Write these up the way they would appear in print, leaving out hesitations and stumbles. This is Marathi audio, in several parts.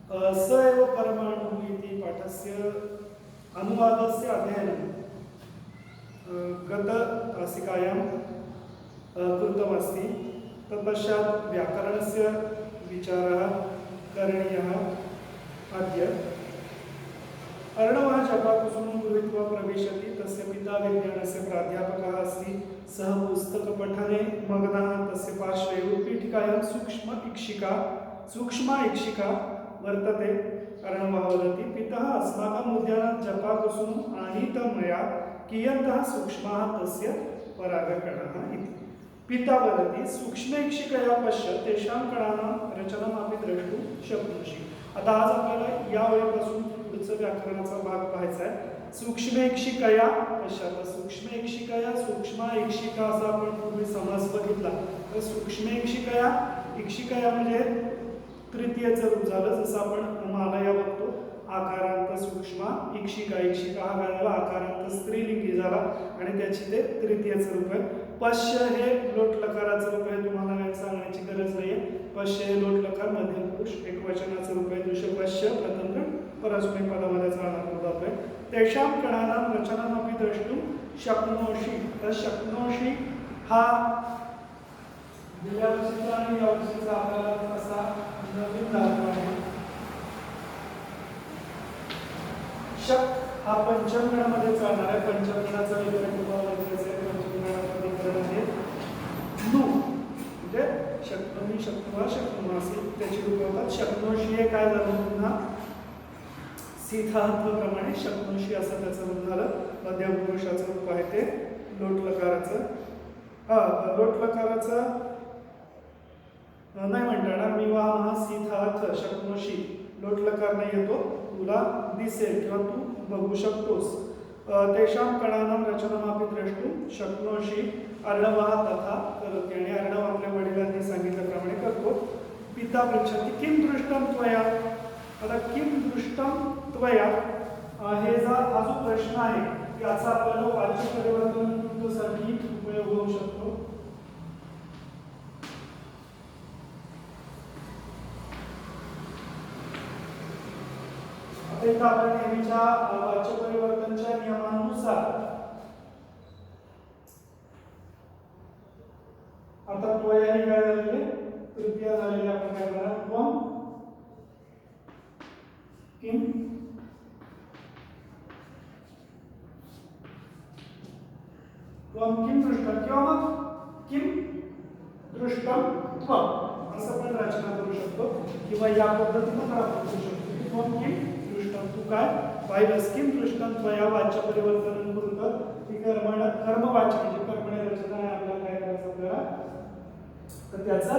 स एव परमाणुः इति पाठस्य अनुवादस्य अध्ययनं गतमासिकायां कृतमस्ति। तत्पश्चात् व्याकरणस्य विचारः करणीयः। अद्य अर्णवः जपाकुसुमं गृहीत्वा प्रविशति। तस्य पिता विज्ञानस्य प्राध्यापकः अस्ति। सः पुस्तकपठने मग्नः। तस्य पार्श्वे उत्पीठिकायां सूक्ष्मा ईक्षिका वर्तते। अर्णवः वदति, पितः अस्माकम् उद्यानात् जपाकुसुमम् आनीतं मया, कियन्तः सूक्ष्माः तस्य परागकणाः इति। पिता वदति, सूक्ष्मईक्षिकया पश्य, तेषां कणानां रचनामपि द्रष्टुं शक्नोषि। आता आज आपल्याला या वेळेपासून पुढचा व्याकरणाचा भाग पाहायचा आहे। सूक्ष्मईक्षिकया पश्य, सूक्ष्मईक्षिकया सूक्ष्मईक्षिका असा आपण पूर्वी समास बघितला। तर सूक्ष्मईक्षिकया ईक्षिकया म्हणजे तृतीयचं रूप झालं। जसं आपण मालया बघतो आकारांत सूक्ष्म ईक्षिका, ईक्षिका हा काय झाला आकारांत स्त्रीलिंगी झाला आणि त्याची ते तृतीयचं रूप आहे। पश्य हे लोट लकाराचं रूप आहे, तुम्हाला काय सांगण्याची गरज नाहीये। पश्य हे लोट लकार मध्यम पुरुष एकवचनाचं रूप आहे। दृश्य पश्य प्रथम गण परस्मै पदामध्ये चालणार जातोय। तेषां कणानां रचनामपि द्रष्टुं शक्नोषि। तर शक्नोषि हा गेल्या वर्षीचा आणि या वर्षीचा आपल्याला असा नवीन धातू आहे। शक हा पंचमगणामध्ये चालणार आहे। पंचमगणाचा विग्रह तुम्हाला वाचायचा आहे। पंचमगणाचा विग्रह आहे नु, म्हणजे शक्नोमी शक्नुवा शक्नुमासी त्याची रूप होतात। शक्नोषी हे काय झालं पुन्हा सीधार्थप्रमाणे शक्नोषी असं त्याचं रूप झालं। मध्यम पुरुषाचं रूप आहे ते लोट लकाराचं। लोट लकाराचं नाही म्हणता येणार। मिवाह सीधार्थ शक्नोषी लोट लकार नाही येतो, तुला दिसेल किंवा तू बघू शकतोस। तेषां कणानां रचनामपि द्रष्टुं शक्नोषि। अर्णवः तथा करोति आणि अर्णव आपल्या वडिलांनी सांगितल्याप्रमाणे करतो। पिता पृच्छति, किं दृष्टं त्वया। आता किं दृष्टं त्वया हे हा जो प्रश्न आहे याचा आपल्याला वाच्य परिवर्तन साठी उपयोग होऊ शकतो। आता आपण नेहमीच्या वाच्य परिवर्तनच्या नियमानुसार आता त्वया ही काय झालेली तृतीय झालेली आपण काय करणार त्वम किम दृष्टम किंवा मग किम दृष्टम त्वम असं पण रचना करू शकतो किंवा या पद्धतीने पण आपण करू शकतो। त्वम किम दृष्टम तू काय पाहिलंस। किम दृष्टम त्वया वाच्य परिवर्तन करून ती कर्मवाच्य म्हणजे कर्मणे रचना आहे आपल्याला काय करायचं आपल्याला तर त्याचा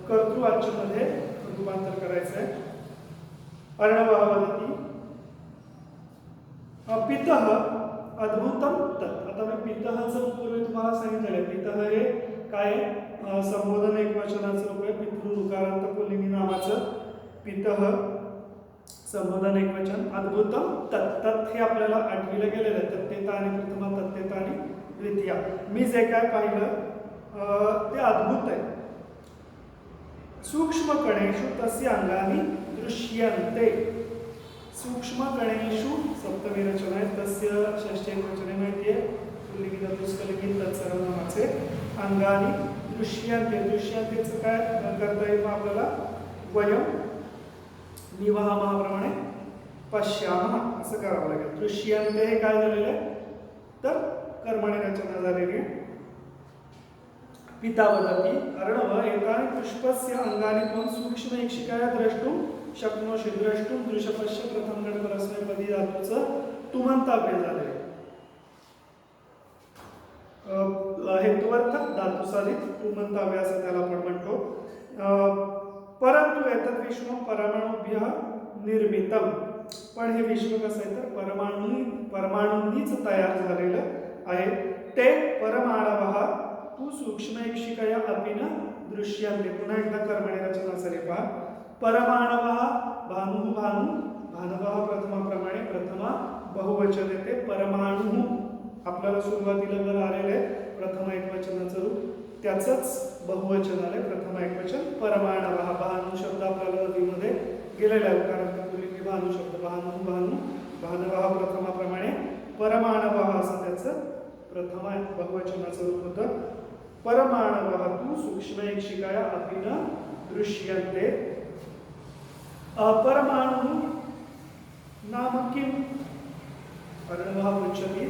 कर्तृवाच्यमध्ये रूपांतर करायचं आहे। अर्णवः वदति पितः अद्भुतम तत्। आता मी पितःचं पूर्वी तुम्हाला सांगितलेलं आहे। पितः हे काय संबोधन एकवचनाचं रूप आहे। पितृ ऋकारांत पुल्लिंगी नामाचं पितः संबोधन एकवचन। अद्भुतम तत्, तत् हे आपल्याला आठवीला गेलेलं आहे। तत्तेता आणि प्रथमा तत्तेता आणि द्वितीया। मी जे काय पाहिलं ते अद्भुत आहे। सूक्ष्मकणेषु तस्य अंगानि दृश्यन्ते। सूक्ष्मकणेषु सप्तमी रचना आहे। तस्य षष्ठी एकवचने माहिती आहे। पुल्लिंगी तत्पुरुषलिंगी तत्सर्व नामाचे अंगानि दृश्यन्ते। दृश्यन्तेचं काय करता येईल आपल्याला वयम निवाहमाप्रमाणे पश्यामः असं करावं लागेल। दृश्यन्ते हे काय झालेलं आहे तर कर्मणे रचना झालेली आहे। पिता वदति अर्णव एतानि पुष्पस्य अंगानि त्वं सूक्ष्मईक्षिकया द्रष्टुं शक्नोषि। द्रष्टुं दृश्यपश्य प्रथम गण परस्मैपदी धातूचं तुमंताव्य झालंय। हेतुअर्थक धातुसाधित तुमंताव्य असं त्याला आपण म्हणतो। परंतु एतद् विश्वं परमाणुभ्यः निर्मितम। पण हे विश्व कसं आहे तर परमाणूंनीच तयार झालेलं आहे। ते परमाणवः तू सूक्ष्मईक्षिकया अपि न दृश्यन्ते। पुन्हा एकदा कर्मणे रचना झाली पहा। परमाणवः भानु भानु भानवः प्रथमाप्रमाणे प्रथमा बहुवचन येते। परमाणु आपल्याला सुरुवातीला जर आलेले प्रथम एकवचनाचं रूप त्याचंच बहुवचन आलंय प्रथम एकवचन परमाणवः. भानु शब्द आपल्याला नदीमध्ये गेलेला आहे, कारण पूर्वी भानु शब्द भानु भानवः प्रथमाप्रमाणे परमाणवः असं त्याचं प्रथम बहुवचनाचं रूप होतं. परमाणवः तु सूक्ष्मैक्षिकाया अपि न दृश्यन्ते. परमाणु नाम किम? अर्णवः पृच्छति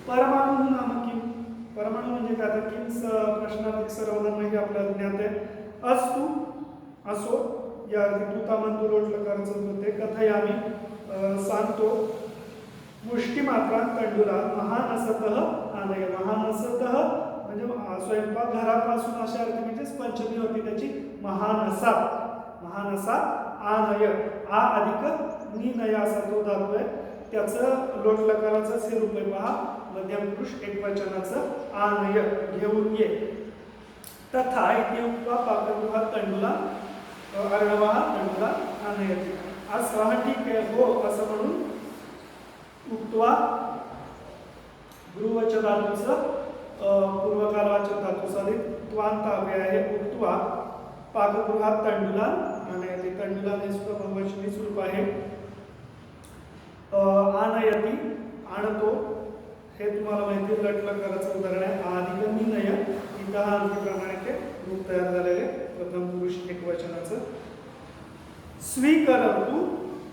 परमाणु नाम किम? परमाणु म्हणजे काय? आता किम प्रश्नार्थिक सर्वनाम हे आपल्याला ज्ञात आहे. अस्तु असो या अर्थी तू तामंतु लोट लकाराचं होते. कथयामी सांगतो. मुष्टिमात्रा तंडुला महानसतः आनय. महानसतः म्हणजे स्वयंपाक घरापासून अशा अर्थी म्हणजे पंचमी होती त्याची. महानसा आनय. आ अधिक नि नय असा तो धातू आहे. त्याचं लोट लकाराचं हे रूप आहे पहा. मध्यम पुरुष एकवचनाचं आनय घेऊन ये. तथा इति उक्त्वा पाकगृहात तंडुला अर्णवः तंडुला आनयति. आज सहा ठीक आहे हो असं म्हणून उक्त्वा गृहवचन धातूचं पूर्वकालवाचक धातूचा त्वांत अव्यय आहे. उक्त्वा पाकगृहात तंडुला आनयति. तंडुला हे सुद्धा बहुवचनी स्वरूप आहे. आनयति आणतो हे तुम्हाला माहिती आहे. लट लकाराचं उदाहरण आहे. आदिक निनय इथं हा अंकीप्रमाणे ते रूप तयार झालेले प्रथम पुरुष एकवचनाचं. स्वीकरोतु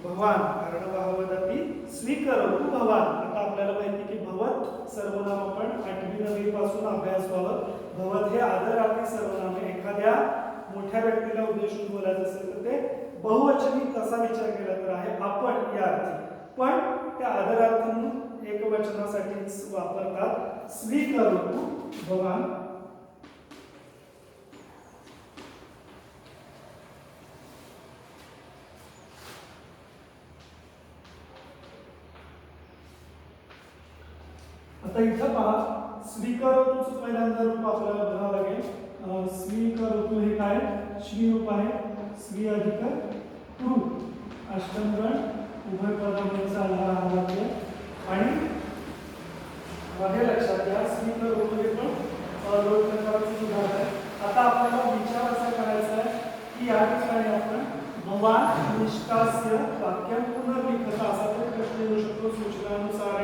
भवान. अर्णवः वदति स्वीकरोतु भवान. आता आपल्याला माहिती की भवत सर्वनाम आपण 8वी 9वी पासून अभ्यास व्हावं. भवत हे आदरार्थी सर्वनाम आहे. एखाद्या मोठ्या व्यक्तीला उद्देशून बोलायचं असेल तर ते बहुवचनी कसा विचार केला तर आहे आपण या अर्थी, पण त्या आदरार्थ म्हणून एकवचनासाठीच वापरतात. स्वीकरोतु भवान. आता इथं पहा स्वीकरोतुचं पहिल्यांदा रूप आपल्याला बघावं लागेल. स्वीकरोतु हे काय? श्री रूप आहे. स्वी अधिक टू अष्टमगण उभय पदामध्ये चालणारा हा वाक्य. आणि हे लक्षात घ्या स्वीकरोतु हे पण लोट लकाराचं उदाहरण आहे. आता आपल्याला विचार असा करायचा आहे की या ठिकाणी आपण भवान निष्कास्य वाक्य पुनर्लिखत असा तो प्रश्न येऊ शकतो. सूचनानुसार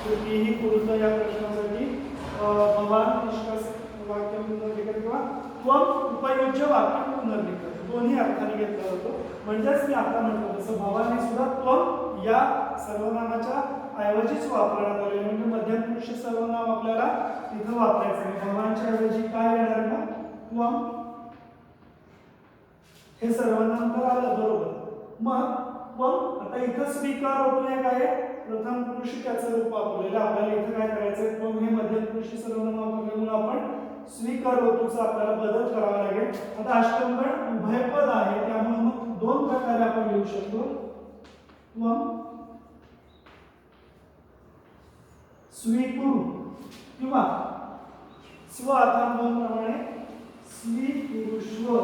कुठलीही पूर्त या प्रश्नासाठी भवान निष्कास्य वाक्य पुनर्लिखत किंवा त्वम उपयोज्य वाक्य पुनर्लिखत दोन्ही अर्थाने घेतला जातो. म्हणजेच मी आता म्हटलं तसं भवानी सुद्धा त्वम या सर्वनामाच्या ऐवजीच वापरण्यात आलेले. म्हणजे मध्यम पुरुष सर्वनाम आपल्याला तिथं वापरायचं आहे. भवानच्या ऐवजी काय येणार मग? त्वम हे सर्वनाम तर आलं बरोबर. मग त्वम आता इथं स्वीकरोतु हे काय? प्रथम पुरुष त्याचं रूप वापरलेलं. आपल्याला इथं काय करायचं? त्वम हे मध्यम पुरुष सर्वनाम वापरल्यामुळे आपण स्वीकरोतुचा आपल्याला बदल करावा लागेल. आता अष्टमगण उभयपद आहे त्यामुळे मग दोन प्रकारे आपण लिहू शकतो. त्वम स्वीकुरु किंवा स्व अर्थांप्रमाणे स्वीकुरुष्व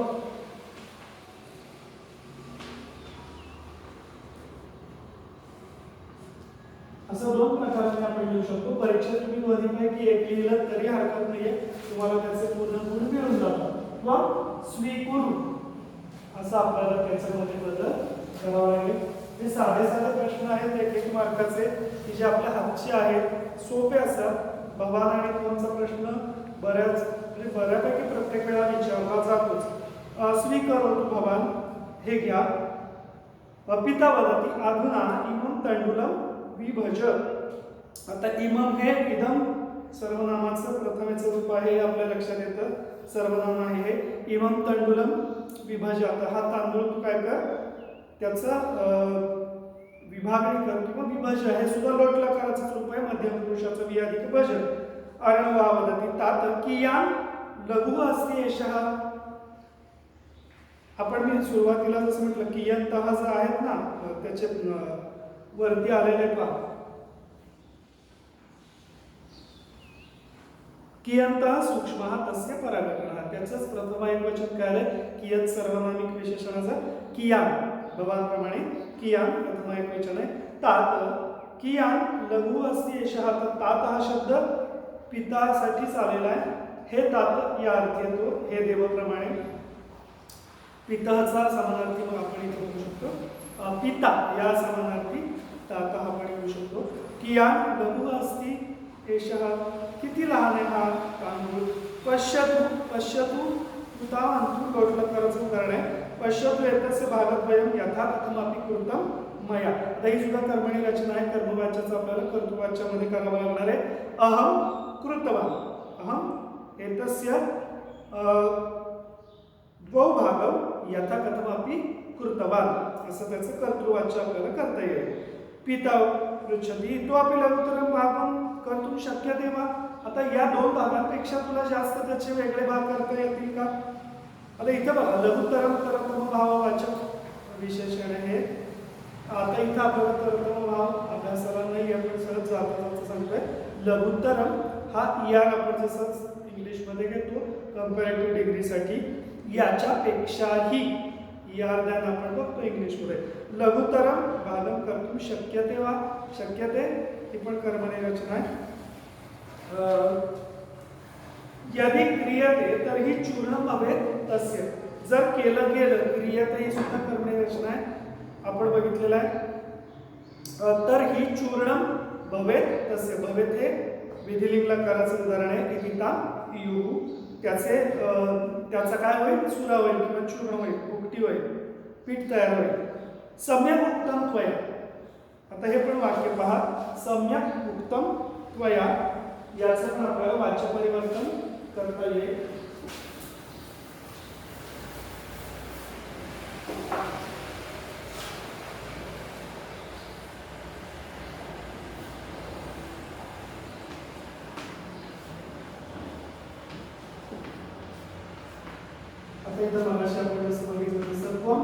असं दोन प्रकाराने आपण लिहू शकतो. परीक्षेत तुम्ही दोन्हीपैकी एक लिहिलं तरी हरकत नाहीये. तुम्हाला त्याचे पूर्ण गुण मिळून जातात. त्वम स्वीकुरु असं आपल्याला त्याच्यामध्ये बदल करावा लागेल. हे साधे साधे प्रश्न आहेत 1-1 मार्काचे की जे आपल्या हातचे आहेत. सोपे असतात. भवान आणि त्वमचा प्रश्न बऱ्यापैकी प्रत्येक वेळा विचारला जातोच. स्वीकरोतु भवान हे घ्या. पिता वदति अधुना इमं तंडुलं विभज. आता इमम हे इदम सर्वनामाचं प्रथमेचं रूप आहे हे आपल्या लक्षात येतं. सर्वनाम आहे हे. इमम तंडुलम विभज. आता हा तांदूळ तू काय कर? त्याचा विभागणी कर किंवा विभज. हे सुद्धा लोट लकाराचं रूप आहे. मध्यम पुरुषाचं वि अधिक भज. अर्णवः वदति तात कियान लघु अस्ति एषः. आपण मी सुरुवातीला जसं म्हटलं कियंतः जे आहेत ना त्याचे वरती आलेले पहा. कियंतः सूक्ष्मः तस्य परागणः. त्याचंच प्रथम एकवचन काय आलं? कियत सर्वनामिक विशेषणाचं कियान. भवानप्रमाणे कियान प्रथम एकवचन आहे. तात कियान लघु अस्ति एषः. तात हा शब्द पितासाठीच आलेला आहे. हे तात या अर्थी येतो हे देवप्रमाणे. पितःचा समानार्थी मग आपण इथे बघू शकतो पिता या समानार्थी तात हा पण येऊ शकतो. कियान लघु अस्ति एषः किती लहान आहे हा तांदूळ. पश्यतु पश्यतु कृतावंतु लोटलकाराचं उदाहरण आहे. पश्यतु एतस्य भागद्वयं यथा कथमपि कृतं मया. आता ही सुद्धा कर्मणी रचना आहे. कर्मवाच्याचं आपल्याला कर्तृवाच्यामध्ये करावं लागणार आहे. अहम कृतवान अहम एतस्य द्वौ भागं यथा कथमपि कृतवान असं त्याचं कर्तृवाच्य आपल्याला करता येईल. पिता पृच्छति इतोपि लघुतरं भागं कर्तुं शक्यते वा. आता या दोन भागांपेक्षा तुला जास्त त्याचे वेगळे भाग करता येतील का. आता इथं बघा लघुतरम तरतम भाववाचक विशेषण आहे. आता इथं आपल्याला तरतम भाव अभ्यासाला नाही आपण सरळ जाता सांगतोय. लघुतरम हा यार आपण जसं इंग्लिशमध्ये घेतो कंपॅरेटिव्ह डिग्रीसाठी याच्यापेक्षाही यार ज्ञान आपण बघतो इंग्लिशमध्ये. लघुतरम भागम कर्तुं शक्यते वा. शक्यते ही पण कर्मणी रचना आहे. यदि क्रियते तर ही चूर्णम भवेत तस्य. जर केलं गेलं क्रियते ही सुद्धा कर्मणी रचना आहे आपण बघितलेलं आहे. तर ही चूर्णम भवेत तस्य. भवेत हे विधिलिंग लकाराचं उदाहरण आहे. इदिता यु त्याचा काय होईल सुरा होईल किंवा चूर्ण होईल उकटी होईल पीठ तयार होईल. सम्यक उक्तम त्वया. आता हे पण वाक्य पहा. सम्यक उक्तम त्वया याचं पण आपल्याला वाच्य परिवर्तन करता येईल. आता इथं मगाशी आपण जसं बघितलं तसं त्वम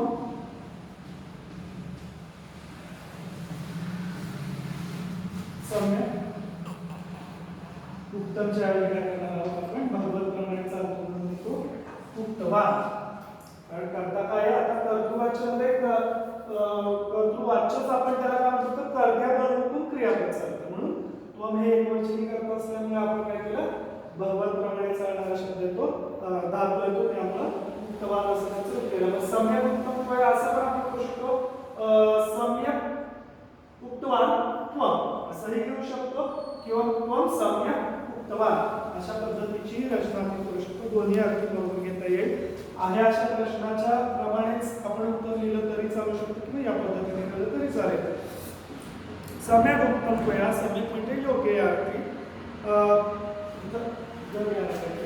सम्यक उत्तमच्या वेळी काय करणार आहोत आपण भगवत प्रमाणेचा अर्थ म्हणतो उक्तवान. कारण करता काय आता कर्तृवाच्यामध्ये कर्तृवाच्यच आपण त्याला काय म्हणतो तर कर्त्याबरोबर क्रियापद चालतं. म्हणून त्वम हे एकवचनी करता असल्यामुळे आपण काय केलं भगवत प्रमाणे चालणारा शब्द येतो धातू येतो त्यामुळे उक्तवान असं त्याचं केलं. सम्यक उत्तम असं पण आपण करू शकतो. सम्यक उक्तवान त्वम असंही घेऊ शकतो किंवा त्वम सम्यक उक्तवान अशा पद्धतीची रचना आपण करू शकतो. दोन्ही अर्थ बरोबर घेता येईल. आहे अशा प्रश्नाच्या प्रमाणेच आपण उत्तर लिहिलं तरी चालू शकतो किंवा या पद्धतीने लिहिलं तरी चालेल. सम्यक उत्तम त्वया सम्यक म्हणजे योग्य या अर्थी. जर यासाठी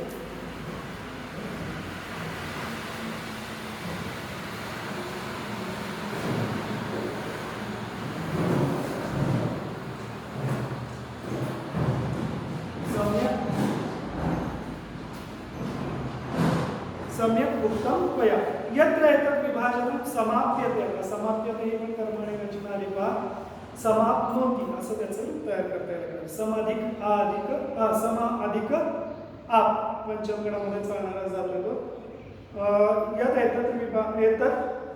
सम्यक उत्तम त्वया. यत्र एतत् विभाजनं समाप्यते. समाप्यते ही पण कर्मणी रचना आली पहा. समाप्नोति असं त्याचं रूप तयार करता येईल. सम अधिक आ अधिक सम अधिक आप पंचमगणामध्ये चालणारा जातो तो.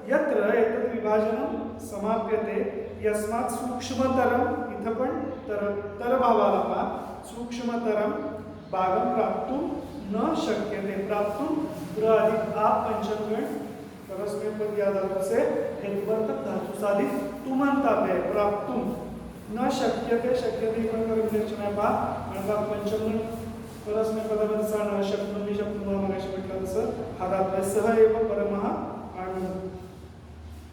यत्र एतत् विभाजनं समाप्यते यस्मात् सूक्ष्मतरम. इथं पण तर भावाला पहा. सूक्ष्मतरम भागं प्राप्तुं न शक्यते. प्राप्तुं प्र अधिक आप पंचमगण परस्मैपद या धातु से हेतुवर्थक धातु साधित तुमंताव्यय प्राप्तुं न शक्यते. शक्यते पण कर्मणी रचना पहा. आणि पंचमगण परस्मैपदामध्ये चालणारा शब्द शब्द मगाशी म्हटलं तसं हा धातू आहे. सह एव परमः अणु.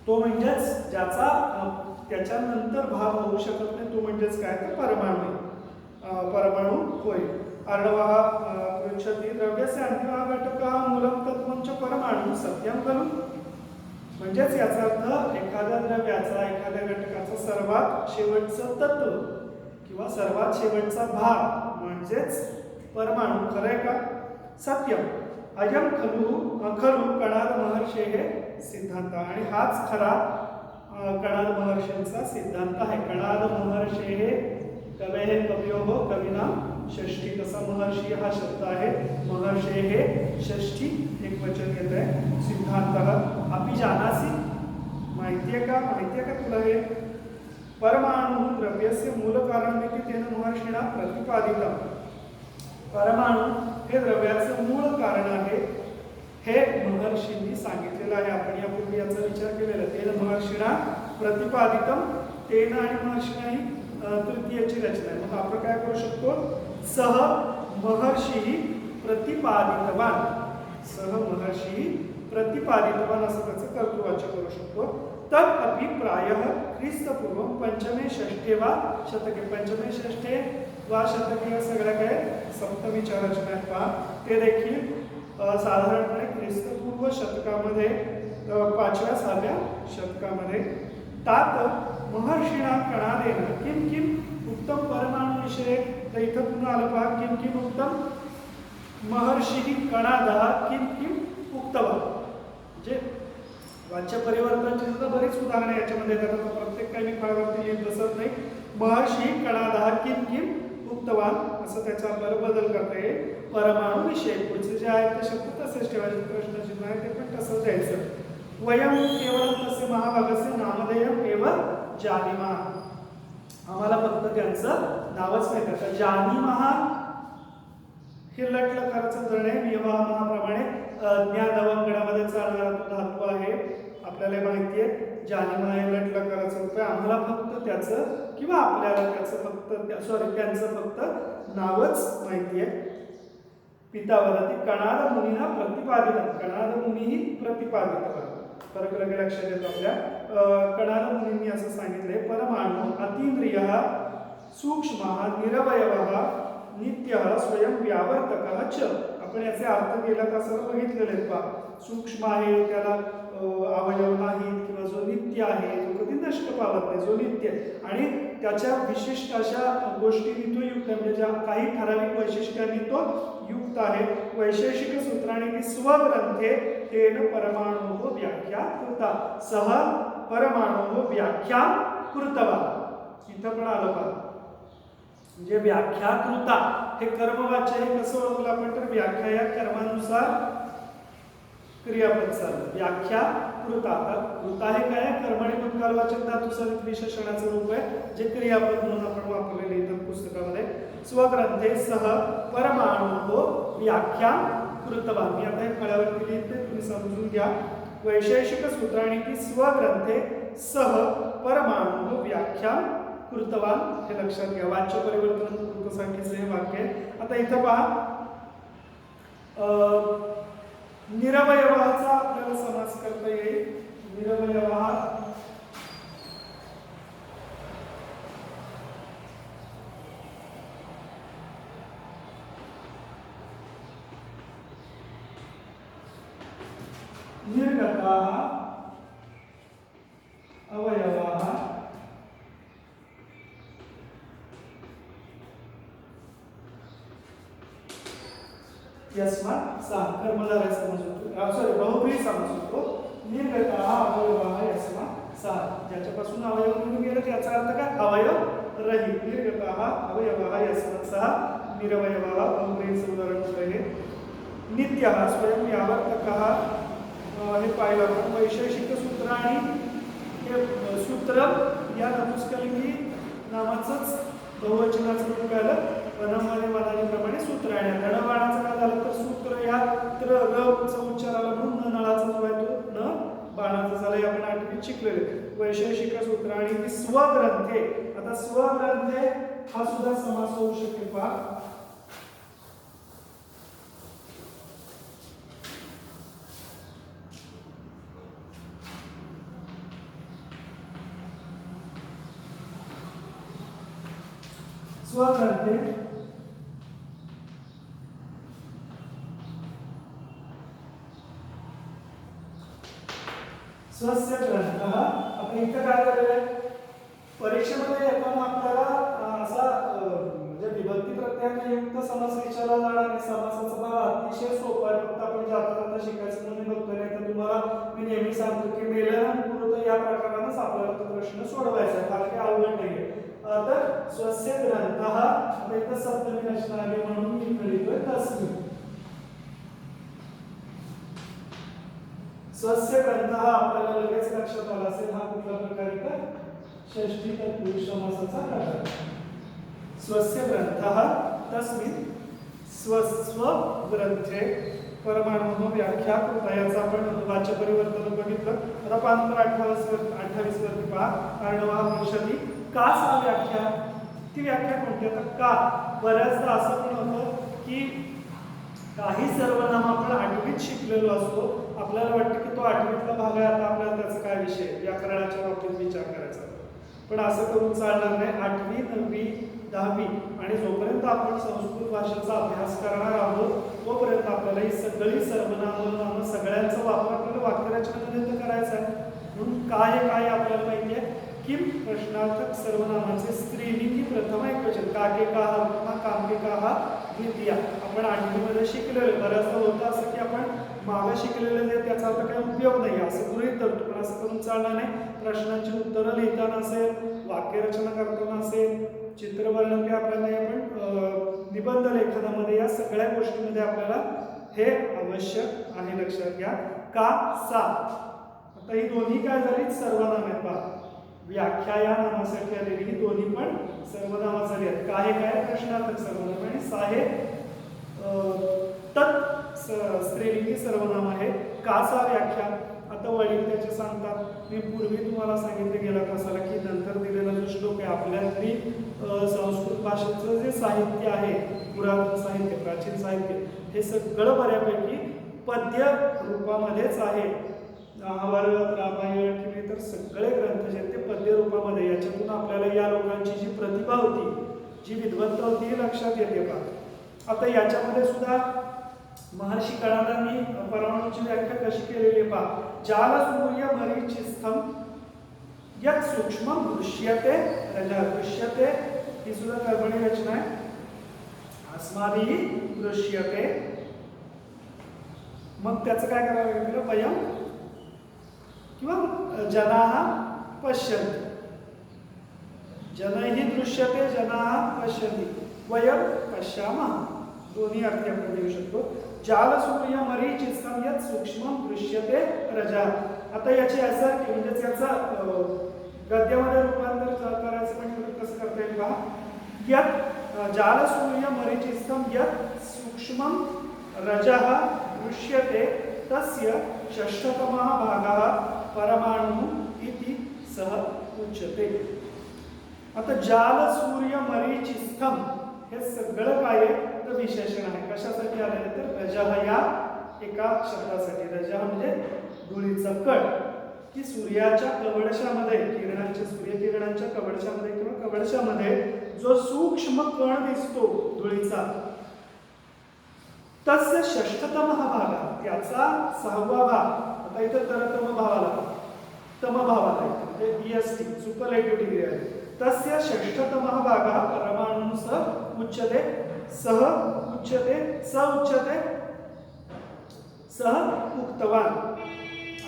तो म्हणजेच ज्याचा त्याच्यानंतर भाव होऊ शकत नाही तो म्हणजेच काय तर परमाणु. परमाणु होय. अर्णवः पृच्छति द्रव्यस्य अन्तिमः घटकः मूलं तत्त्वं च परमाणु सत्यं खलु. म्हणजेच याचा अर्थ एखाद्या द्रव्याचा एखाद्या घटकाचा सर्वात शेवटचं तत्व किंवा सर्वात शेवटचा भाग म्हणजेच परमाणु खरंय का. सत्यम अयम खलु कणाद महर्षेः सिद्धांत. आणि हाच खरा कणाद महर्षींचा सिद्धांत आहे. कणाद महर्षेः कवेः कवयोः कविना षष्ठी. तसा महर्षी हा शब्द आहे. महर्षे हे षष्ठी एक वचन येत आहे. सिद्धांतः अपि जानासि. माहितीये का तुला हे. परमाणु द्रव्यस्य मूल कारणमिति तेन महर्षिणा प्रतिपादितम्. परमाणु हे द्रव्याचं मूळ कारण आहे, हे महर्षींनी सांगितलेलं आहे. आपण यापूर्वी याचा विचार केलेला. तेन महर्षीणा प्रतिपादितम, तेन आणि महर्षीणा ही तृतीयची रचना आहे. मग आपण काय करू शकतो, सह महर्षी प्रतिपादितवान, सह महर्षी प्रतिपादितवान असं त्याचं कर्तृवाच्य करू शकतो. तद अपि प्रायः ख्रिस्तपूर्व पंचमे षष्ठे वा शतके, पंचमे षष्ठे वा शतके या सगळ्या काय सप्तमीच्या रचना आहेत पहा, ते देखील साधारणपणे ख्रिस्तपूर्व शतकामध्ये 5व्या-6व्या शतकामध्ये. तात महर्षीणा कणादेन किम किम उत्तम परमाणु विषय. तर इथं पुन्हा आलं पहा, किम किम उत्तम महर्षी कणादः किम किम उक्तवा. जे वाच्य परिवर्तनची सुद्धा बरीच उदाहरणे याच्यामध्ये येतात. प्रत्येक काही मी फळावरती लिहित बसत नाही. महर्षी कणादः किम किम उक्तवान असं त्याचा आपल्याला बदल करता येईल. परमाणु विषय पुढचे जे आहेत ते शब्द तसेच ठेवायचे, प्रश्नचिन्ह आहे ते पण तसंच द्यायचं. वयम केवळ तसे महाभागस्य नामधेयम एव जानीमः. आम्हाला फक्त त्यांचं नावच माहिती आहे. जानीमः हे लटलकाराचं धरण आहे. व्यवहाराप्रमाणे ज्ञानवंगणामध्ये चालणारा तो धातू आहे, आपल्याला माहिती आहे. जानीमः हे लटलकाराचं रूप आहे. आम्हाला फक्त त्याचं किंवा आपल्याला त्याचं फक्त त्यांचं फक्त नावच माहिती आहे. पिता वदति कणाद मुनीना प्रतिपादित, कणाद मुनी प्रतिपादित. फरक लक्षात येतो आपल्या. कणाद मुनींनी असं सांगितलंय, परमाणु अतींद्रियः सूक्ष्मः निरवयवः नित्यः स्वयं व्यावर्तकः च. आपण याचे अर्थ केला तर सर्व बघितलेले आहेत पहा. सूक्ष्म आहे, त्याला अवयव नाहीत, किंवा जो नित्य आहे जो कधी नष्ट पावत नाही, जो नित्य, आणि त्याच्या विशिष्ट अशा गोष्टींनी तो युक्त, म्हणजे ज्या काही ठराविक वैशिष्ट्यांनी तो युक्त आहे. वैशेषिक सूत्राने ती स्वग्रंथे तेन परमाणु व्याख्या कृता, सह परमाणु व्याख्या कृतवा. इथं पण आलं पहा, म्हणजे व्याख्या कृता हे कर्मवाच्य हे कसं ओळखलं आपण, तर व्याख्या या कर्मानुसार क्रियापद चालू. व्याख्या कृता, कृता हे काय, कर्मणी भूतकालवाचक धातू सहित विशेषणाचं रूप आहे, जे क्रियापद म्हणून आपण वापरलेले इथं पुस्तकामध्ये. स्वग्रंथे सह परमाणु व्याख्या कृतवा. मी आता हे फळ्यावरती लिहिते, तुम्ही समजून घ्या. वैशेषिक सूत्राने की स्वग्रंथे सह परमाणु व्याख्या कृतवान, हे लक्षात घ्या. वाच्य परिवर्तन कृतसाठीचे हे वाक्य आहे. आता इथं पहा, निरवयवाचा आपल्याला समास करता येईल. निरवयवा निर्गताः अवयवाः यस्मात् सा कर्मधारय समज होतो, सॉरी बहुब्रीही समज होतो. निर्गताः अवयवाः यस्मात् सा, ज्याच्यापासून अवयव निघून गेले त्याचा अर्थ काय, अवयव रहित. निर्गताः अवयवाः यस्मात् सा निरवयवाः, बहुब्रीचं उदाहरण आहे. नित्यः स्वयं व्यावर्तकः, हे पाहिलं आपण. वैशेषिक सूत्र आणि हे सूत्र या नपुंसकलिंगी नामाचंच बहुवचनाचं रूप आलं. वनमध्ये वनालीप्रमाणे सूत्र आहे. नळबाणाचं काय झालं तर सूत्र या रचा उच्चार आला म्हणून नळाचा जो आहे तो न बाणाचा झाला. हे आपण आठवीत शिकलेले. वैशेषिक सूत्र आणि स्वग्रंथे. आता स्वग्रंथे हा सुद्धा समास होऊ शकेल पहा. स्वग्रंथे स्वस्य ग्रंथः. आपण इथं काय केलेलं आहे, परीक्षेमध्ये येताना आपल्याला असा म्हणजे विभक्ती प्रत्ययाने युक्त समास विचारला जाणार नाही. समासाचा भाग अतिशय सोपा आहे, फक्त आपण जाता जाता शिकायचं म्हणून बघतोय. नाही तर तुम्हाला मी नेहमी सांगतो की मेलन पूर्वत या प्रकारानेच आपल्याला तो प्रश्न सोडवायचा आहे, फार काही अवघड नाहीये. तर स्वस्य ग्रंथः इथं सप्तमी रचना आली म्हणून मी इकडे लिहितोय तस्मिन्. स्वस्य ग्रंथः आपल्याला लगेच लक्षात आला असेल हा कुठला प्रकार आहे, षष्ठी तत्पुरुष समासाचा प्रकार. स्वस्य ग्रंथः तस्मिन् स्वग्रंथे परमाणु व्याख्या कृता. याचा आपण वाच्य परिवर्तन बघितलं. आता पान नंबर 28 वरती पहा. अर्णवा वृषती का सा व्याख्या. ती व्याख्या कोणती. आता का बऱ्याचदा असं पण होतं की काही सर्वनाम आपण आठवीत शिकलेलो असतो, आपल्याला वाटतं की तो आठवीतला भाग आहे, आता आपल्याला त्याचा काय विषय व्याकरणाच्या बाबतीत विचार करायचा. पण असं करून चालणार नाही. 8वी 9वी 10वी आणि जोपर्यंत आपण संस्कृत भाषेचा अभ्यास करणार आहोत तोपर्यंत आपल्याला ही सगळी सर्वनाम सगळ्यांचा वापर आपल्याला वाक्यरचनेमध्ये तर करायचा आहे. म्हणून काय आपल्याला माहिती आहे की प्रश्नार्थक सर्वनामाचे स्त्रीलिंगी प्रथम एकवचन काके का हा कामके का हा द्वितीया आपण 8वीमध्ये शिकलेलो. बऱ्याचदा होतं असं की आपण मागे शिकलेलं जे त्याचा अर्थ काही उपयोग नाही असं गृहीत धरतो, पण असं करून चालणार नाही. प्रश्नांची उत्तरं लिहिताना असेल, वाक्यरचना करताना असेल, चित्रवर्णन की आपल्याला आपण निबंध लेखनामध्ये या सगळ्या गोष्टींमध्ये आपल्याला हे आवश्यक आहे. लक्षात घ्या. का सा आता ही दोन्ही काय झाली सर्वनाम आहेत. पहा व्याख्या या नामासाठी आलेली ही दोन्ही पण सर्वनामा झाली आहेत. का हे काय प्रश्नार्थक सर्वनाम आणि सा हे तत् स्त्रीलिंगी सर्वनाम आहे. का सा व्याख्या. आता वडील त्याचे सांगतात. मी पूर्वी तुम्हाला सांगितलं गेलं असाला की नंतर दिलेला जो श्लोक आहे आपल्यातली संस्कृत भाषेचं जे साहित्य आहे, पुरातन साहित्य, प्राचीन साहित्य, हे सगळं बऱ्यापैकी पद्य रूपामध्येच आहे. महाभारत, रामायण किंवा इतर सगळे ग्रंथ जे ते पद्य रूपामध्ये. याच्यातून आपल्याला या लोकांची जी प्रतिभा होती, जी विद्वत्ता होती, ही लक्षात येते. पहा आता याच्यामध्ये सुद्धा महर्षी कणादांनी परमाणूची व्याख्या कशी केलेली आहे. पहा जाल सूर्य मरीचिस्थम यत् सूक्ष्म दृश्यते रजा. दृश्यते ही सुद्धा कर्मणी रचना आहे. अस्माभिः दृश्यते. मग त्याचं काय करावं लागेल. वयम किंवा जनाः पश्यन्ति. जनैः दृश्यते जनाः पश्यन्ति. वयम पश्यामः. दोन्ही अर्थ आपण देऊ शकतो. जाल सूर्य मरीचिस्थम यत् सूक्ष्म दृश्यते रजा. आता याची असं म्हणजे याचं गद्यामध्ये रूपांतर करायचं म्हणजे कसं करता येईल. पहा यत् जाल सूर्य मरीचिस्थम यत् सूक्ष्म रजः दृश्यते तस्य षष्ठतमः भागः परमाणु इति सह उच्यते. आता जाल सूर्य मरीचिस्थम हे सगळं काय तर विशेषण आहे. कशासाठी आलेले तर रजः या एका शब्दासाठी. रजः म्हणजे धुळीचा कण की सूर्याच्या कवडशामध्ये किरणांच्या सूर्यकिरणांच्या कवडशामध्ये किंवा कवडशामध्ये जो सूक्ष्म कण दिसतो धुळीचा, तस्य षष्ठतमः भाग त्याचा 6वा भाग. आता इथं तरतम भावाला म्हणजे EST सुपरलेटिव्ह डिग्री आहे. तस्य षष्ठतमः भागः परमाणु सह उच्यते. सह उच्यते स उच्यते सह उक्तवान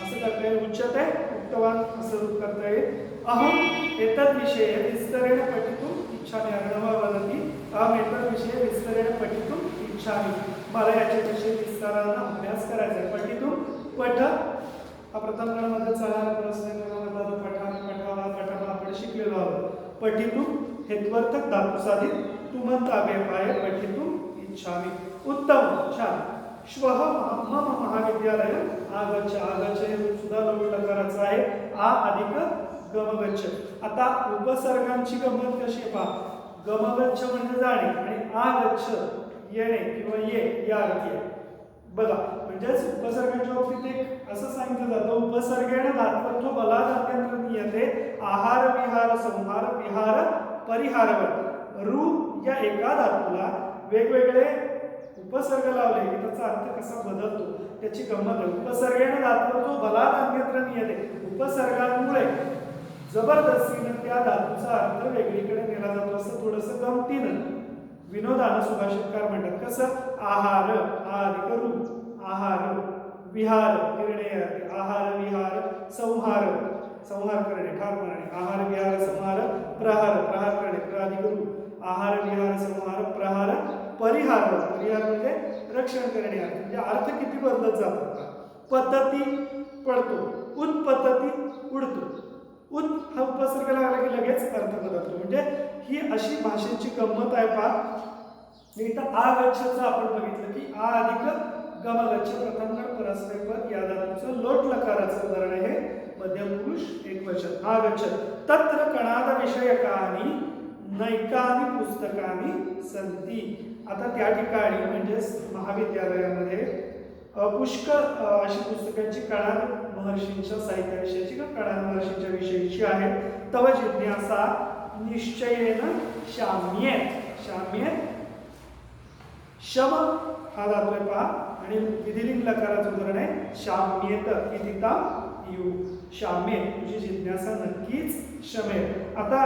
असं करता येईल. उच्यते उक्तवान असं रूप करता येईल. अहम एतद्विषये विस्तरेण पठितुम् इच्छामि. अर्णवा वदति अहम एतद्विषये विस्तरेण पठितुम् इच्छामि. मला याच्याविषयी विस्ताराने अभ्यास करायचा आहे. पठितुम् पठ हा प्रथम गणामध्ये चालणारा प्रश्न पठावा आपण शिकलेलो आहोत. पठितुम् हेत्वर्थक धातुसाधित तुमंतावे पाय पठितुम् इच्छामि. उत्तम छान. श्वः मम महाविद्यालय आगच्छ. आगच्छ हे सुद्धा लकाराचं आहे. आ अधिक गमगच्छ. आता उपसर्गांची गंमत कशी आहे. पहा गमगच्छ म्हणजे जाणे आणि आगच्छ येणे किंवा ये या अर्थी आहे. बघा म्हणजेच उपसर्गाच्या बाबतीत एक असं सांगितलं जातं. उपसर्गेण धात्वत्व बलाद अत्यंत येते. आहार विहार संहार विहार परिहारवर रू या एका धातूला वेगवेगळे उपसर्ग लावले की त्याचा अर्थ कसा बदलतो त्याची गंमत आहे. उपसर्गेण धात्वत्व बलाद अन्यत्र येते. उपसर्गांमुळे जबरदस्तीने त्या धातूचा अर्थ वेगळीकडे नेला जातो. असं थोडंसं गमतीनं विनोदानं सुभाषितकार म्हणतात. कसं आहार अधिक रू आहार विहार निर्णय आहार विहार संहार संहार करणे ठार मारणे. आहार विहार संहार प्रहार प्रहार करणे प्राधिक रू. आहार विहार संहार प्रहार परिहार परिहार म्हणजे रक्षण करणे. म्हणजे अर्थ किती बदलत जातात. पद्धती पडतो. उत्पद्धती उडतो. उत हा उपसर्ग लागला की लगेच अर्थ बदलतो. म्हणजे ही अशी भाषेची गंमत आहे. पहा इथं आगच्छचं आपण बघितलं की आ अधिक गमगच्छ प्रथमगण परस्मैपद या धातूचं लोट लकाराचं उदाहरण आहे मध्यम पुरुष एकवचन आगच्छ तत्र कणाद विषयकानी नैकानी पुस्तकानी संती. आता त्या ठिकाणी म्हणजे महाविद्यालयामध्ये पुष्कळ अशी पुस्तकांची कणाद महर्षींच्या साहित्याविषयीची किंवा कणाद महर्षींच्या विषयीची आहे. तव जिज्ञासा निश्चयेन शाम्येत शाम्येत शम हा धातू आहे पहा आणि विधिलिंग लकाराचं उदाहरण आहे शाम्येत इतिता यू शाम्ये तुझी जिज्ञासा नक्कीच शमेल. आता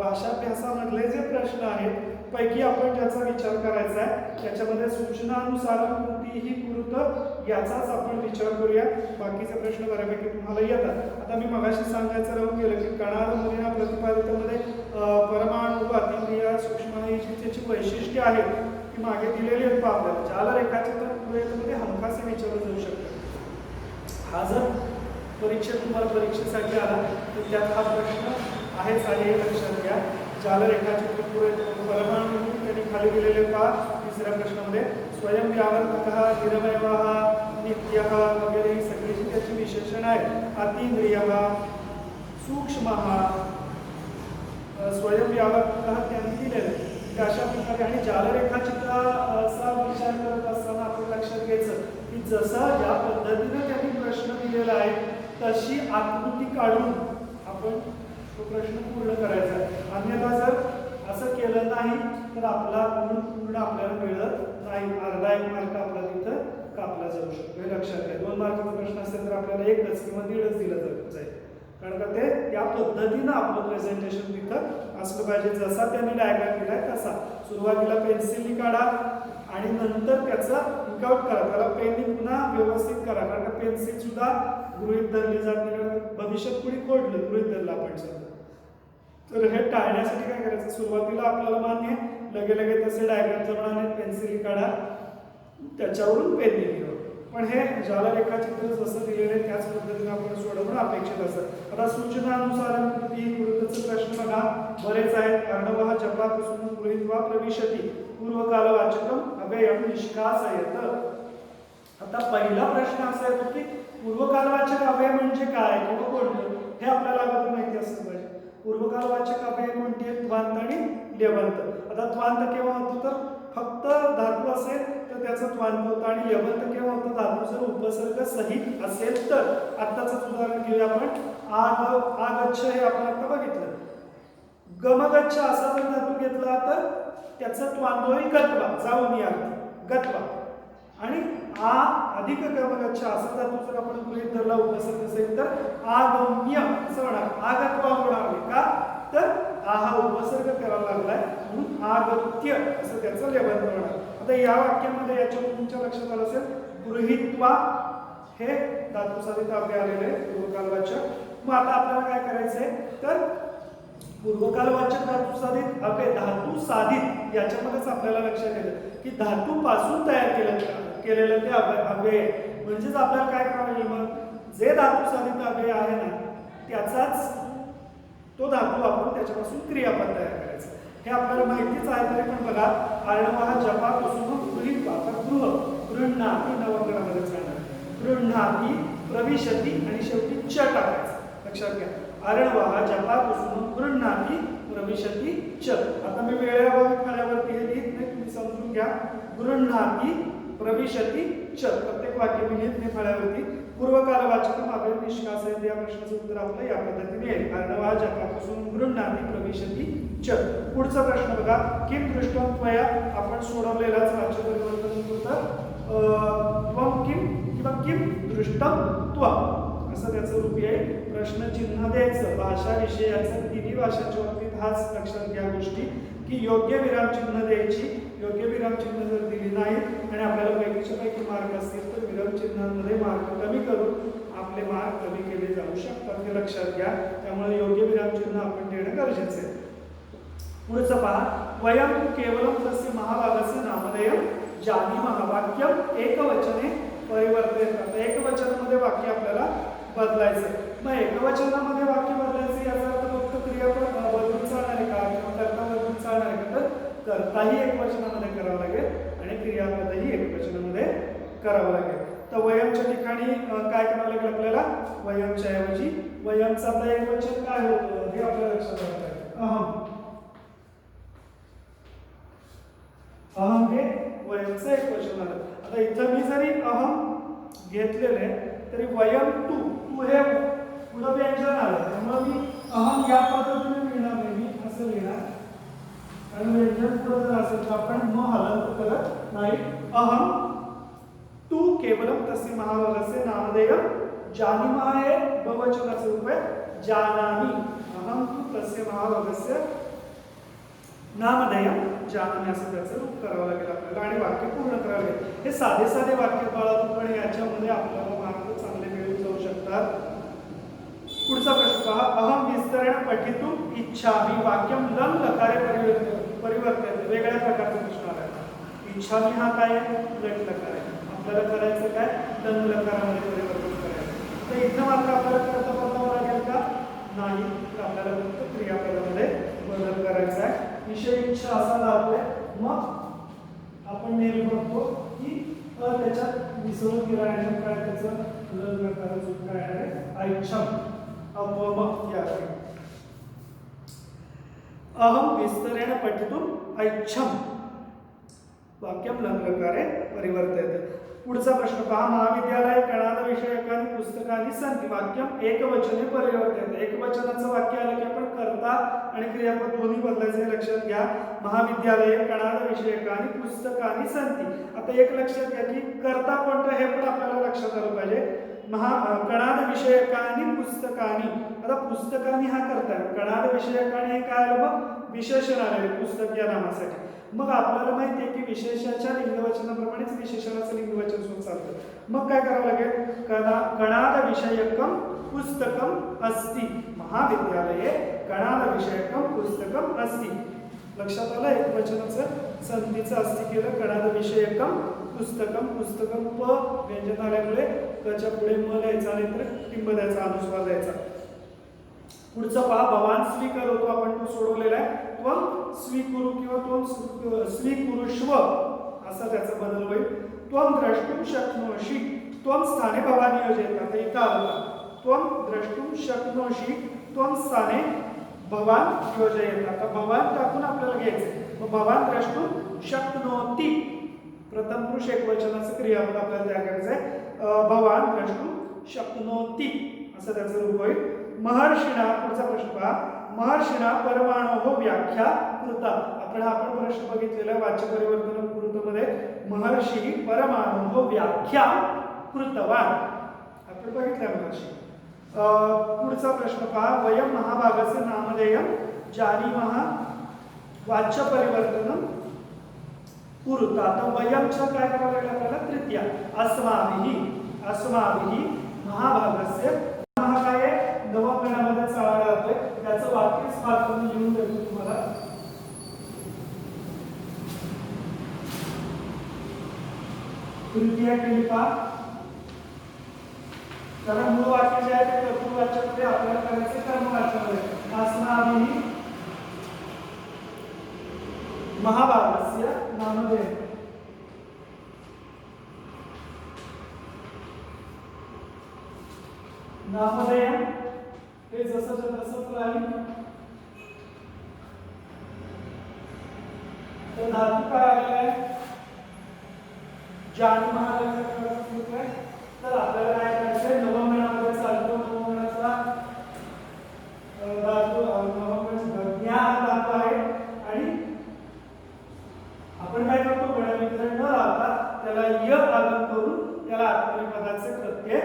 भाषाभ्यासामधले जे प्रश्न आहेत पैकी आपण ज्याचा विचार करायचा आहे त्याच्यामध्ये सूचनानुसार कोणतीही पूर्त याचाच आपण विचार करूया. बाकीचे प्रश्न बऱ्यापैकी तुम्हाला येतात. आता मी मगाशी सांगायचं राहून गेलं की कणाद मुलीना प्रतिपादितामध्ये परमाणु अतिक्रिया सूक्ष्म ही जी त्याची वैशिष्ट्ये आहेत ती मागे दिलेली आहेत आपल्याला. जाल रेखाचित्र मध्ये हमखास विचारलं जाऊ शकतं. हा जर परीक्षेत तुम्हाला परीक्षेसाठी आला तर त्यात हा प्रश्न आहेच आहे हे लक्षात घ्या. जाल रेखाचित्र परमाणु त्यांनी खाली दिलेले पहा तिसऱ्या प्रश्नामध्ये स्वयंव्यावर्तकः निरवयवः नित्यः वगैरे ही सगळी जी त्याची विशेषण आहे अतिंद्रियः सूक्ष्मः स्वयंव्यावर्तकः त्यांनी दिलेले अशा प्रकारे. आणि जालरेखाचित्राचा विचार करत असताना आपण लक्षात घ्यायचं की जसा ज्या पद्धतीने त्यांनी प्रश्न दिलेला आहे तशी आकृती काढून आपण तो प्रश्न पूर्ण करायचा आहे. अन्यथा जर असं केलं नाही तर आपला पूर्ण आपल्याला मिळत नाही. अर्धा एक मार्क आपला तिथं कापला जाऊ शकतो हे लक्षात घ्या. 2 मार्काचा प्रश्न असेल तर आपल्याला 1च किंवा 1.5च दिला जाईल कारण का ते त्या पद्धतीनं आपलं प्रेझेंटेशन तिथं असलं पाहिजे. जसा त्यांनी डायग्राम दिलाय तसा सुरुवातीला पेन्सिलनी काढा आणि नंतर त्याचा इंकआउट करा. त्याला पेननी पुन्हा व्यवस्थित करा कारण का पेन्सिल सुद्धा गृहीत धरली जात नाही. भविष्यात कुणी खोडलं गृहीत धरलं आपण सध्या तर हे टाळण्यासाठी काय करायचं सुरुवातीला आपल्याला मान्य लगे लगे तसे डायग्राम जमणार पेन्सिल काढा त्याच्यावरून पेननी लिहा. पण हे जाल रेखाचित्र जसं दिलेलं आहे त्याच पद्धतीने आपण सोडवणं अपेक्षित असतं. आता सूचनानुसार कृतीचं प्रश्न बघा बरेच आहेत. अर्णवः जपापासून गृहीत्वा प्रविशती पूर्वकालवाचकम अव्ययम निष्कासयत. आता पहिला प्रश्न असा येतो की पूर्वकालवाचक अव्यय म्हणजे काय किंवा कोणतं हे आपल्याला अगोदर माहिती असलं पाहिजे. पूर्वकालवाचक अव्यय म्हणजे त्वांत आणि लेवंत. आता त्वांत केव्हा होतो तर फक्त धातू असेल तर त्याचं त्वांत होतं आणि यवंत केव्हा होतं धातू जर उपसर्ग सहित असेल तर. आत्ताच उदाहरण घेऊया आपण आगच्छ हे आपण आता बघितलं. गमगच्छ असा जर धातू घेतला तर त्याचं त्वांत होईल गत्वा जाऊन या गत्वा आणि आ अधिक गमगच्छ असा धातू जर आपण गृहीत धरला उपसर्ग असेल तर आगम्य असं होणार आगत्वा होणार का तर आ हा उपसर्ग करावा लागलाय म्हणून आगत्य असं त्याचं लेबल होणार. आता या वाक्यामध्ये याच्यावर तुमच्या लक्षात आलं असेल गृहीत्वा हे धातू साधित अव्यय आलेले आहे पूर्वकालवाचक. मग आता आपल्याला काय करायचंय तर पूर्वकालवाचक धातू साधित अव्यय धातू साधित याच्यामध्येच आपल्याला लक्षात येतं की धातू पासून तयार केलेलं ते अव्यय म्हणजेच आपल्याला काय करावं लागेल मग जे धातू साधित अव्यय आहे ना त्याचाच तो धातू वापरून त्याच्यापासून क्रियापद तयार करायचं. हे आपल्याला माहितीच आहे तरी पण बघा अर्णवः जपापासून गृहीत्वा गृह्णाती नवग्रहामध्ये जाणार गृह्णाती प्रविशती आणि शेवटी च टाकायचं लक्षात घ्या. अर्णवः जपापासून गृह्णाती प्रविशती च. आता मी वेळेअभावी फळ्यावरती हे लिहित नाही तुम्ही समजून घ्या. गृह्णाती प्रविशती च प्रत्येक वाक्य मी लिहित नाही फळ्यावरती. पूर्वकालवाचकम अव्यय निष्कासयत या प्रश्नाचं उत्तर आपलं या पद्धतीने येईल. अर्णवः जपापासून गृह्णाती प्रविशती च. पुढचा प्रश्न बघा किम दृष्टं त्वया आपण सोडवलेलाच वाच्य परिवर्तन होतं त्वं किम किंवा किम दृष्टं त्वं असं त्याचं रूप आहे. प्रश्नचिन्ह द्यायचं भाषा विषयाचं तिन्ही भाषांच्या बाबतीत हाच लक्षात घ्या गोष्टी की योग्य विरामचिन्ह द्यायची. योग्य विरामचिन्ह जर दिली नाही आणि आपल्याला पैकीच्या पैकी मार्क असतील तर विरामचिन्हांमध्ये मार्क कमी करून आपले मार्क कमी केले जाऊ शकतात हे लक्षात घ्या. त्यामुळे योग्य विरामचिन्ह आपण देणं गरजेचं आहे. पुढचं पहा वयम केवलम तस्य महाभागस्य नामधेयम जानीमः वाक्यम एकवचने परिवर्तयेत. एकवचनामध्ये वाक्य आपल्याला बदलायचं. मग एकवचनामध्ये वाक्य बदलायचं याचा अर्थ फक्त क्रियापद बदलून चालणार आहे का किंवा कर्ता बदलून चालणार आहे का तर कर्ताही एकवचनामध्ये करावं लागेल आणि क्रियापदही एकवचनामध्ये करावं लागेल. तर वयमच्या ठिकाणी काय करावं लागेल आपल्याला? वयमच्या ऐवजी वयमचा आता एकवचन काय होतं हे आपल्या लक्षात आलं पाहिजे. अहम. अहम हे वयमचं एकवचन आलं. आता इथं मी जरी अहम घेतलेले तरी वयम तू तू हे पुढं व्यंजन आलं, त्यामुळे मी अहम या पद्धतीने लिहिणार नाही, मी असं लिहिणार. कारण व्यंजन पुढं जर असेल तर आपण म हलंत करत नाही. अहम तू केवलम तस्य महाभागस्य नामधेयम जानीमः हे बहुवचनाचे रूप आहे जानामि. अहम तू तस्य महाभागस्य नामधेयम जानामि असं त्याचं रूप करावं लागेल आपल्याला आणि वाक्य पूर्ण करावं लागेल. हे साधे साधे वाक्य बाळा, पण याच्यामध्ये आपल्याला मार्क चांगले मिळून जाऊ शकतात. पुढचा प्रश्न पहा. अहम विस्तरेण पठितुम इच्छामि वाक्यम लं लकारे परिवर्तयते. वेगळ्या प्रकारचा प्रश्न आला. इच्छामि हा काय आहे? लट लकार आहे. आपल्याला करायचं काय? लं लकारामध्ये परिवर्तन करायचं. तर इथं मात्र आपल्याला कर्ता बदलावं लागेल का? नाही, तर आपल्याला फक्त क्रियापदामध्ये बदल करायचा आहे. विषय इच्छा असा दाखवलाय, मग आपण नेहमी बघतो की त्याच्यात विसरून गेला आहे काय त्याचं लं लकाराचं रूप काय आहे? ऐच्छम. अहम विस्तरेण पठितुम ऐच्छम वाक्यम लं लकारे परिवर्तयते. पुढचा प्रश्न पहा. महाविद्यालय कणाद विषयकानि पुस्तकानि सन्ति वाक्यम एकवचने परिवर्तयते. एकवचनाचं वाक्य आलं की आपण कर्ता आणि क्रियापद दोन्ही बदलायचे हे लक्षात घ्या. महाविद्यालय कणाद विषयकानि पुस्तकानि सन्ति. आता एक लक्षात घ्या की कर्ता कोणतं हे पण आपल्याला लक्षात आलं पाहिजे. कणाद विषयकानि पुस्तकानि. आता पुस्तकानि हा कर्ता आहे, कणाद विषयकानि हे काय आलं? मग विशेषण आलेले पुस्तक या नामासाठी. मग आपल्याला माहिती आहे की विशेषाच्या लिंगवचनाप्रमाणेच विशेषणाचं लिंगवचन सुद्धा चालतं. मग काय करावं लागेल? कणाद विषयकम पुस्तकम अस्ति. महाविद्यालये कणाद विषयकम पुस्तकम अस्ति. लक्षात आलं? एकवचनाचं संधीचं अस्ति केलं. कणाद विषयकम पुस्तकम. पुस्तकम प व्यंजन आल्यामुळे त्याच्या पुढे म द्यायचा नाही तर टिंब द्यायचा, अनुस्वार द्यायचा. पुढचा पहा. भवान स्वीकरोतो आपण तो सोडवलेला आहे. त्वम स्वीकुरु किंवा त्वम स्वीकुरुष्व असा त्याचा बदल होईल. त्वम द्रष्टुम शक्नोषि. त्वम स्थाने भवानी योजयेत. आता इथं आलं. त्वम द्रष्टुम शक्नोषि त्वम स्थाने भवान योजयेत. आता भवान टाकून आपल्याला घ्यायचं. मग भवान द्रष्टुम शक्नोति. प्रथम पुरुष एकवचनाचं क्रियापद आपल्याला तयार करायचं आहे. भवान द्रष्टुम शक्नोति असं त्याचं रूप होईल. महर्षिणा. पुढचा प्रश्न पहा. महर्षिणा परमाणोः व्याख्या कृता. आपण प्रश्न बघितलेला वाच्य परिवर्तन कृतमध्ये महर्षी परमाणोः व्याख्या कृतवान आपण बघितलं महर्षी. पुढचा प्रश्न पहा. वयम महाभागस्य नामधेयम जानीमः वाच्य परिवर्तन कुरुता. आता वयमचं काय करावं लागेल आपल्याला? तृतीया. अस्माभिः. अस्माभिः महाभागस्य. हा काय आहे? नवगणामध्ये चालला जातोय. त्याचं वाक्यच फार तुम्ही लिहून देतो तुम्हाला. तृतीय क्रिया. कारण मूळ वाक्य जे आहे ते कर्तृ वाच्यामध्ये आपल्याला करायचे कर्म वाच्यामध्ये. अस्माभिः महाभागस्य नामधेयम. नामधेयम हे जसंच्या तसंच राहील. तर धातू काय आलेला आहे? जानीमः आहे. तर आपल्याला काय करायचं आहे? नवमेणामध्ये चालतो. नवमेणाचा धातू नवमेण ज्ञा हा धातू आहे आणि आपण काय करतो? गणविग्रह न लावता त्याला य आगम करून त्याला आत्मनेपदाचे प्रत्यय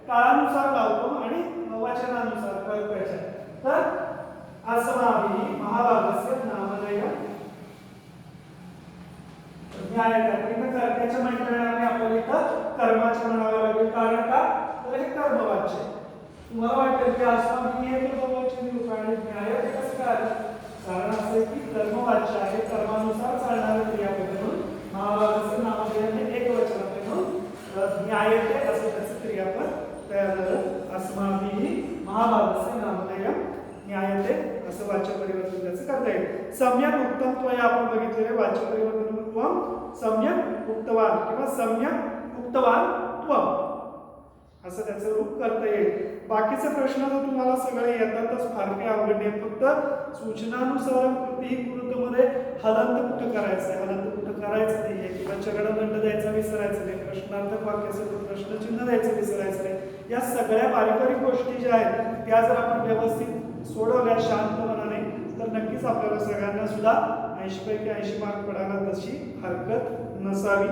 काळानुसार लावतो आणि वचनानुसार कळपायचे. तर अस्माभिः महाभागस्य नामधेयम कर्त्याच्या मंडळाने आपल्याला इथं कर्माचे म्हणावे लागेल. कारण का? तर हे कर्मवाच्य. तुम्हाला वाटेल की अस्माभिः हे कर्मवाच्य रूप आहे. न्याय हे कसं काय? कारण असं आहे की कर्मवाच्य आहे, कर्मानुसार चालणारे क्रियापद म्हणून महाभागस्य नामधेयम हे एकवचन आहे म्हणून न्यायते असं त्याचं क्रियापद तयार झालं. अस्माभिः महाभागस्य नामधेयम ज्ञायते असं वाच्य परिवर्तन त्याचं करता येईल. सम्यक उक्तत्वया आपण बघितलेले वाच्य परिवर्तन त्वम सम्यक उक्तवान किंवा सम्यक उक्तवान त्वम असं त्याचं रूप करता येईल. बाकीचे प्रश्न तर तुम्हाला सगळे येतातच, फार काही अवघड नाही. फक्त सूचनानुसार कृती कृतमध्ये हलंत कुठं करायचं आहे, हलंत कुठं करायचं नाही किंवा चगडदंड द्यायचा विसरायचं नाही, प्रश्नार्थक वाक्य असेल तर प्रश्नचिन्ह द्यायचं विसरायचं नाही. या सगळ्या बारीक बारीक गोष्टी ज्या आहेत त्या जर आपण व्यवस्थित सोडवल्या शांत मनाने तर नक्कीच आपल्याला सगळ्यांना सुद्धा 80 पैकी 80 मार्क पडायला तशी हरकत नसावी.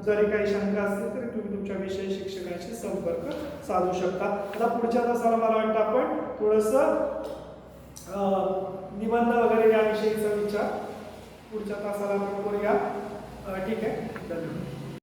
जरी काही शंका असतील तरी तुम्ही तुमच्या विषय शिक्षकांशी संपर्क साधू शकता. आता पुढच्या तासाला मला वाटतं आपण थोडंसं निबंध वगैरे याविषयीचा विचार पुढच्या तासाला आपण करूया. ठीक आहे, धन्यवाद.